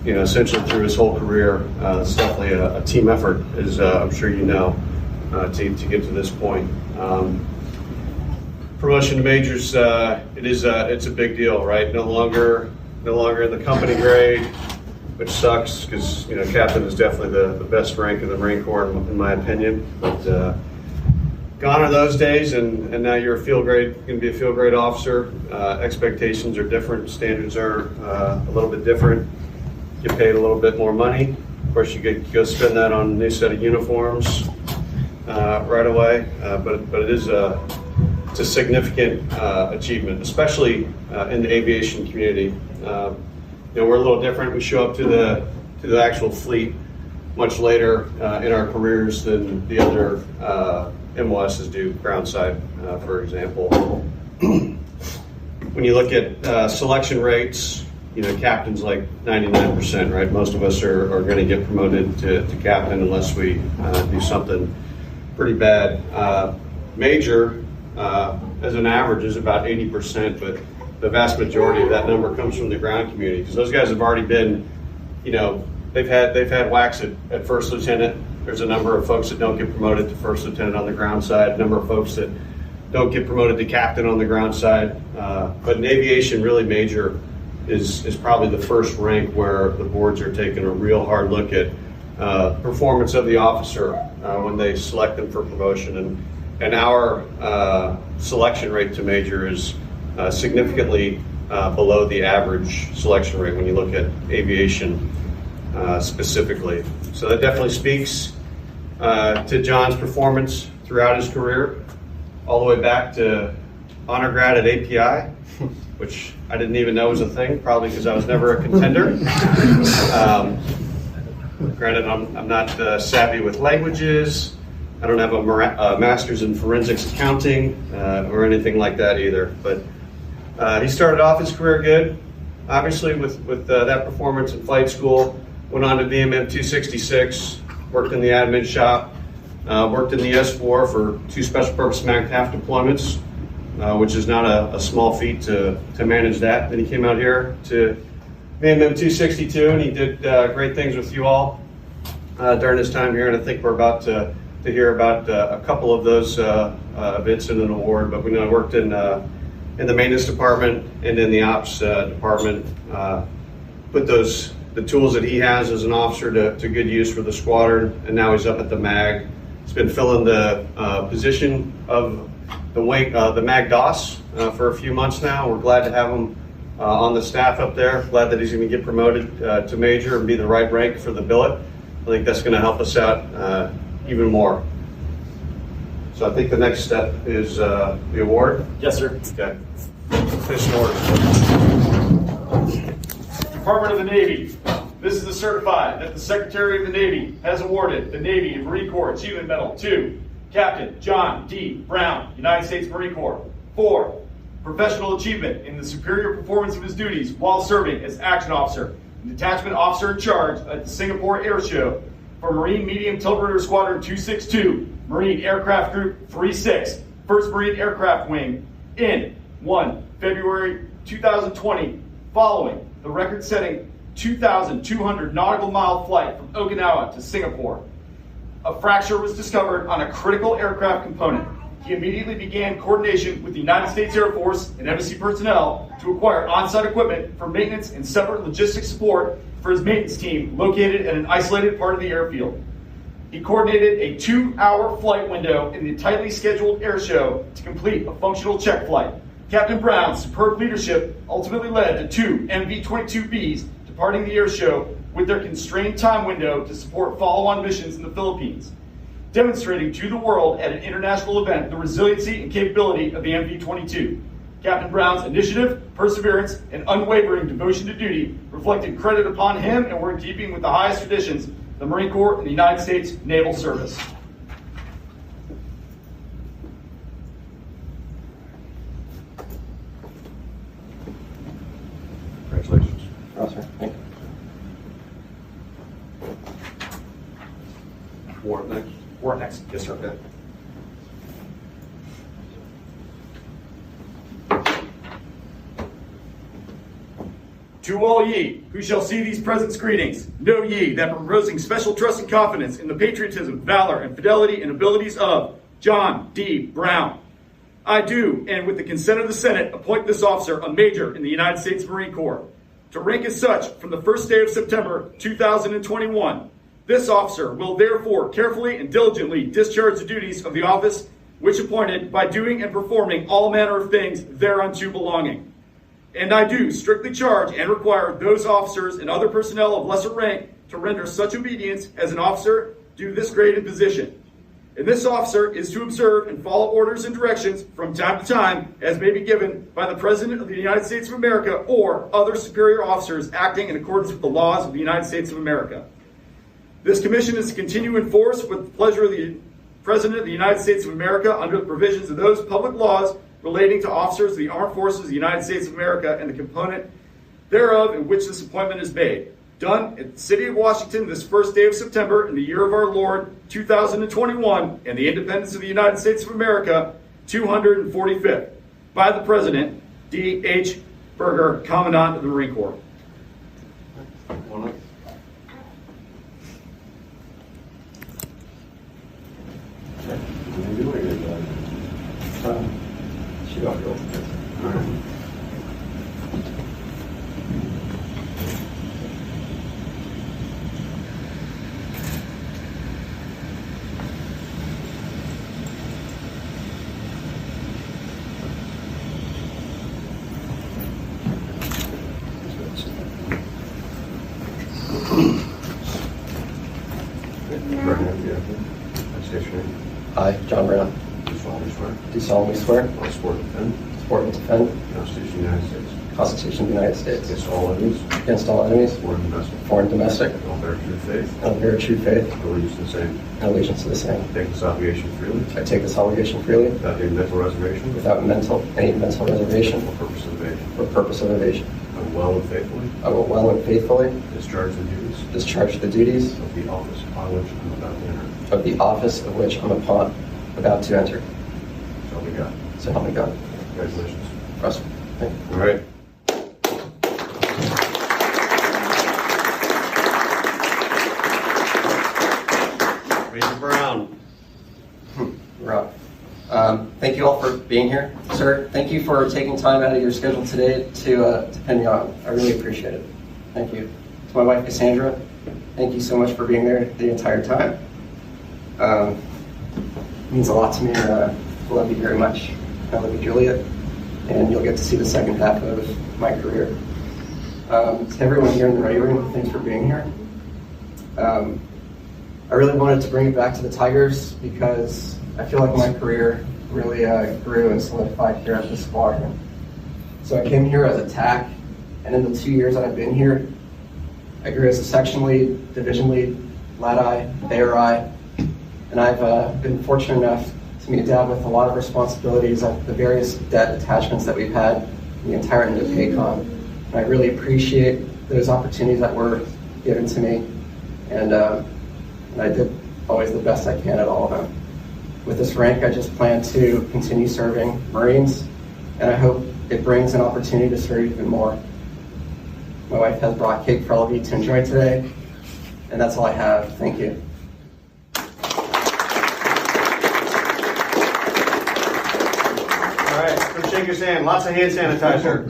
essentially through his whole career. It's definitely a team effort, as I'm sure you know, to get to this point. Promotion to majors, it's a big deal, right? No longer in the company grade, which sucks because captain is definitely the best rank in the Marine Corps in my opinion. But gone are those days, and now you're going to be a field grade officer. Expectations are different, standards are a little bit different. Get paid a little bit more money. Of course, you go spend that on a new set of uniforms right away. But it's a significant achievement, especially in the aviation community. We're a little different. We show up to the actual fleet much later in our careers than the other MOSs do, groundside, for example. When you look at selection rates, captain's like 99%, right? Most of us are going to get promoted to captain unless we do something pretty bad. Major, as an average, is about 80%, but the vast majority of that number comes from the ground community because those guys have already been, they've had whacks at first lieutenant. There's a number of folks that don't get promoted to first lieutenant on the ground side, a number of folks that don't get promoted to captain on the ground side. But in aviation, really major is probably the first rank where the boards are taking a real hard look at performance of the officer when they select them for promotion. And our selection rate to major is significantly below the average selection rate when you look at aviation specifically. So that definitely speaks to John's performance throughout his career, all the way back to honor grad at API, which I didn't even know was a thing, probably because I was never a contender. Granted, I'm not savvy with languages. I don't have a master's in forensics accounting or anything like that either. But he started off his career good, obviously with that performance in flight school. Went on to VMM 266, worked in the admin shop, worked in the S4 for 2 special purpose MAC-TAF deployments, which is not a small feat to manage that. Then he came out here to VMM 262, and he did great things with you all during his time here. And I think we're about to hear about a couple of those events in an award. But we know I worked in the maintenance department and in the ops department. Put the tools that he has as an officer to good use for the squadron, and now he's up at the MAG. He's been filling the position of the MAG DOS for a few months now. We're glad to have him on the staff up there. Glad that he's going to get promoted to major and be the right rank for the billet. I think that's going to help us out even more. So I think the next step is the award. Yes, sir. Okay. Finish order. Department of the Navy. This is to certify that the Secretary of the Navy has awarded the Navy and Marine Corps Achievement Medal to Captain John D. Brown, United States Marine Corps, for professional achievement in the superior performance of his duties while serving as action officer and detachment officer in charge at the Singapore Air Show for Marine Medium Tiltrotor Squadron 262, Marine Aircraft Group 36, 1st Marine Aircraft Wing, in 1 February 2020, following the record-setting 2,200 nautical mile flight from Okinawa to Singapore. A fracture was discovered on a critical aircraft component. He immediately began coordination with the United States Air Force and embassy personnel to acquire on-site equipment for maintenance and separate logistic support for his maintenance team located at an isolated part of the airfield. He coordinated a 2-hour flight window in the tightly scheduled air show to complete a functional check flight. Captain Brown's superb leadership ultimately led to 2 MV-22Bs departing the air show with their constrained time window to support follow-on missions in the Philippines, demonstrating to the world at an international event the resiliency and capability of the MV-22. Captain Brown's initiative, perseverance, and unwavering devotion to duty reflected credit upon him and were in keeping with the highest traditions of the Marine Corps and the United States Naval Service. Congratulations. Thank you. Warrant next. Warrant next. Yes, sir. Okay. To all ye who shall see these present greetings, know ye that reposing special trust and confidence in the patriotism, valor, and fidelity and abilities of John D. Brown, I do, and with the consent of the Senate, appoint this officer a major in the United States Marine Corps. To rank as such from the first day of September 2021, this officer will therefore carefully and diligently discharge the duties of the office which appointed by doing and performing all manner of things thereunto belonging. And I do strictly charge and require those officers and other personnel of lesser rank to render such obedience as an officer due this grade and position. And this officer is to observe and follow orders and directions from time to time as may be given by the President of the United States of America or other superior officers acting in accordance with the laws of the United States of America. This commission is to continue in force with the pleasure of the President of the United States of America under the provisions of those public laws relating to officers of the Armed Forces of the United States of America and the component thereof in which this appointment is made. Done at the City of Washington this first day of September in the year of our Lord 2021 and the independence of the United States of America 245th by the President D.H. Berger, Commandant of the Marine Corps. I, John Brown, Do solemnly swear. do solemnly swear I support and defend support and defend the Constitution of the United States the Constitution of the United States against all enemies, against all enemies, foreign and domestic, foreign and domestic, and all bear true faith and will bear true faith and allegiance to the same. and allegiance to the same. Take this obligation freely, I take this obligation freely without any mental reservation without any mental reservation or purpose of evasion. or purpose of evasion. I will well and faithfully I will well and faithfully discharge the duties discharge the duties of the office upon which I'm about to enter. of the office of which I'm about to enter. So help me God. So help me God. Congratulations. Russell. Thank you. All right. Major Brown. Rob. Thank you all for being here. Sir, thank you for taking time out of your schedule today to pin me on. I really appreciate it. Thank you. To my wife, Cassandra, thank you so much for being there the entire time. It means a lot to me. I love you very much. I love you, Juliet. And you'll get to see the second half of my career. To everyone here in the ready room, thanks for being here. I really wanted to bring it back to the Tigers because I feel like my career really grew and solidified here at this squadron. So I came here as a TAC, and in the 2 years that I've been here, I grew as a section lead, division lead, lat-I, ARI, and I've been fortunate enough to meet Dad with a lot of responsibilities of the various debt attachments that we've had in the entire end of PACOM. And I really appreciate those opportunities that were given to me, and I did always the best I can at all of them. With this rank, I just plan to continue serving Marines, and I hope it brings an opportunity to serve even more. My wife has brought cake for all of you to enjoy today, and that's all I have. Thank you. All right, let's shake his hand. Lots of hand sanitizer.